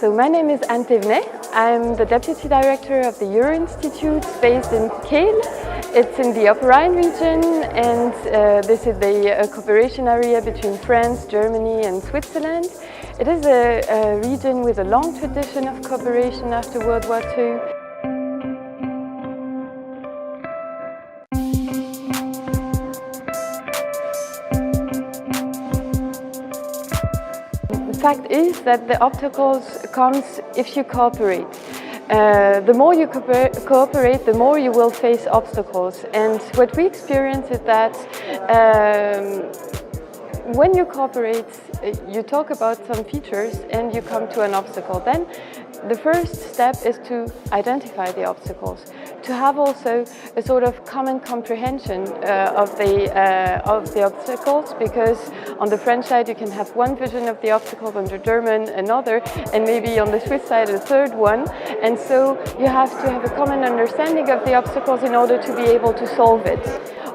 So my name is Anne Thévenet. I'm the Deputy Director of the Euro Institute based in Kehl. It's in the Upper Rhine region, and this is the cooperation area between France, Germany and Switzerland. It is a region with a long tradition of cooperation after World War II. The fact is that the obstacles comes if you cooperate. The more you cooperate, the more you will face obstacles. And what we experience is that when you cooperate, you talk about some features and you come to an obstacle. Then the first step is to identify the obstacles, to have also a sort of common comprehension of the obstacles, because on the French side you can have one vision of the obstacles, on the German another, and maybe on the Swiss side a third one. And so you have to have a common understanding of the obstacles in order to be able to solve it.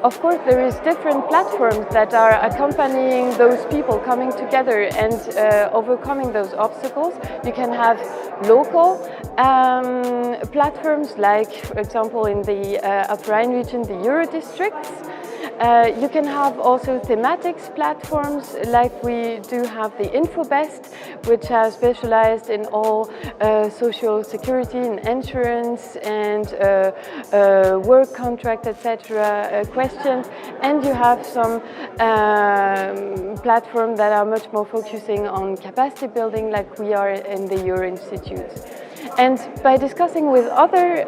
Of course, there is different platforms that are accompanying those people coming together and overcoming those obstacles. You can have local platforms, like, for example, in the Upper Rhine region, the Euro districts. You can have also thematics platforms, like we do have the InfoBest, which are specialized in all social security and insurance and work contract, etc. Questions. And you have some platforms that are much more focusing on capacity building, like we are in the Euro Institute. And by discussing with other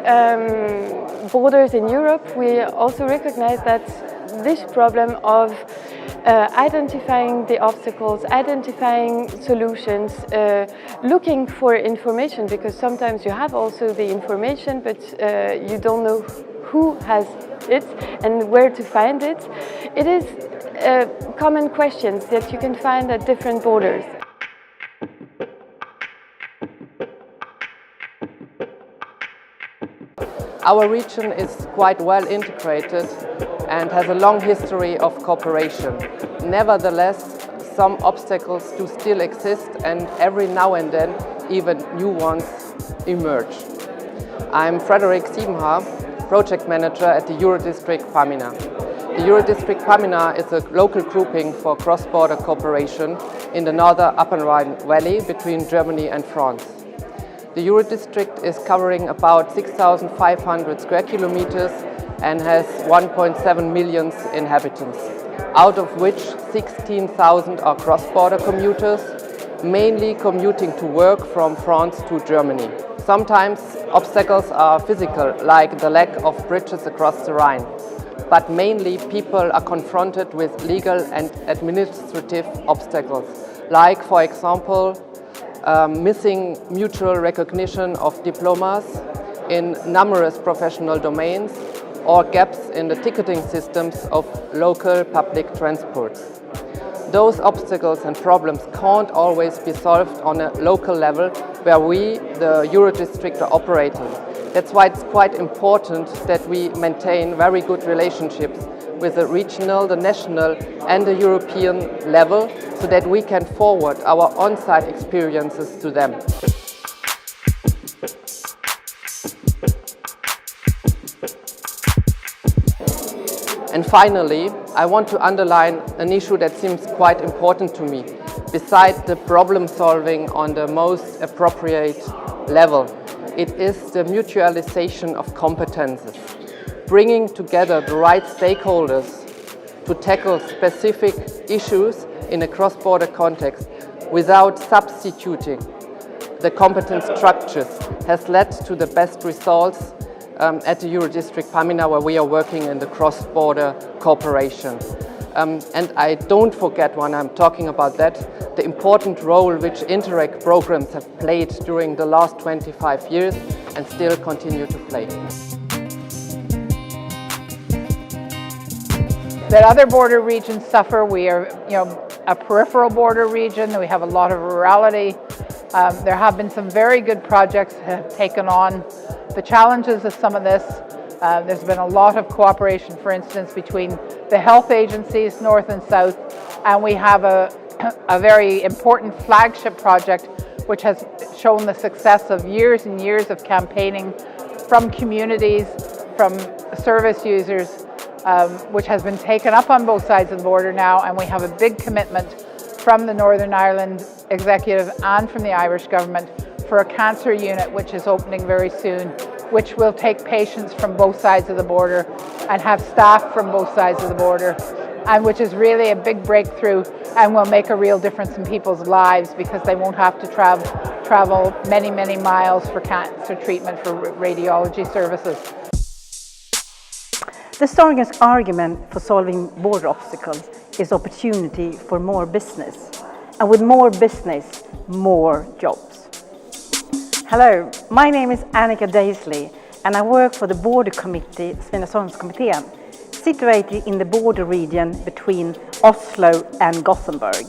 borders in Europe, we also recognize that this problem of identifying the obstacles, identifying solutions, looking for information, because sometimes you have also the information, but you don't know who has it and where to find it. It is common questions that you can find at different borders. Our region is quite well integrated and has a long history of cooperation. Nevertheless, some obstacles do still exist, and every now and then even new ones emerge. I'm Frederick Siebenhaar, Project Manager at the Euro District Pamina. The Euro District Pamina is a local grouping for cross-border cooperation in the northern Upper Rhine Valley between Germany and France. The Euro District is covering about 6,500 square kilometers and has 1.7 million inhabitants, out of which 16,000 are cross-border commuters, mainly commuting to work from France to Germany. Sometimes obstacles are physical, like the lack of bridges across the Rhine, but mainly people are confronted with legal and administrative obstacles, like, for example, missing mutual recognition of diplomas in numerous professional domains, or gaps in the ticketing systems of local public transports. Those obstacles and problems can't always be solved on a local level where we, the Euro District, are operating. That's why it's quite important that we maintain very good relationships with the regional, the national and the European level, so that we can forward our on-site experiences to them. And finally, I want to underline an issue that seems quite important to me, besides the problem solving on the most appropriate level. It is the mutualization of competences, bringing together the right stakeholders to tackle specific issues in a cross-border context without substituting the competence structures has led to the best results at the Euro District Pamina, where we are working in the cross-border cooperation. And I don't forget, when I'm talking about that, the important role which Interreg programs have played during the last 25 years and still continue to play. That other border regions suffer. We are, a peripheral border region. We have a lot of rurality. There have been some very good projects that have taken on the challenges of some of this, There's been a lot of cooperation, for instance, between the health agencies, north and south, and we have a very important flagship project which has shown the success of years and years of campaigning from communities, from service users, which has been taken up on both sides of the border now, and we have a big commitment from the Northern Ireland Executive and from the Irish government for a cancer unit which is opening very soon, which will take patients from both sides of the border and have staff from both sides of the border, and which is really a big breakthrough and will make a real difference in people's lives because they won't have to travel many, many miles for cancer treatment, for radiology services. The strongest argument for solving border obstacles is opportunity for more business. And with more business, more jobs. Hello, my name is Annika Daisley and I work for the Border Committee, Svinesundskommittén, situated in the border region between Oslo and Gothenburg.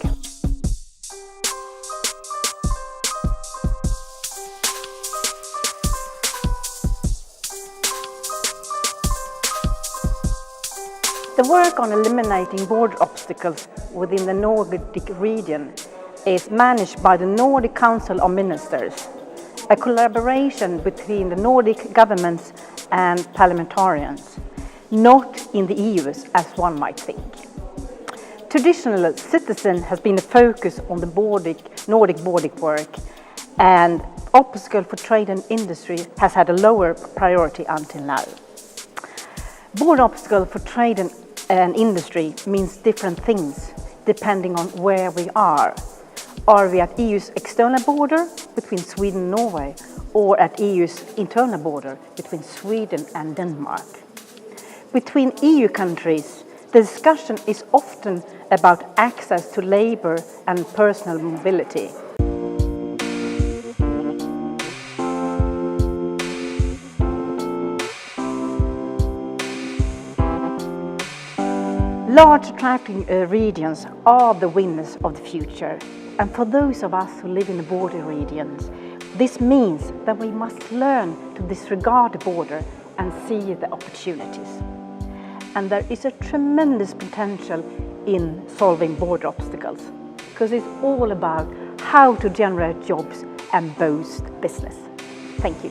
The work on eliminating border obstacles within the Nordic region is managed by the Nordic Council of Ministers, a collaboration between the Nordic governments and parliamentarians, not in the EU as one might think. Traditional citizen has been a focus on the Nordic border work, and obstacle for trade and industry has had a lower priority until now. Border obstacle for trade and industry means different things depending on where we are. Are we at EU's external border between Sweden and Norway, or at EU's internal border between Sweden and Denmark? Between EU countries, the discussion is often about access to labor and personal mobility. Large attracting regions are the winners of the future. And for those of us who live in the border regions, this means that we must learn to disregard the border and see the opportunities. And there is a tremendous potential in solving border obstacles, because it's all about how to generate jobs and boost business. Thank you.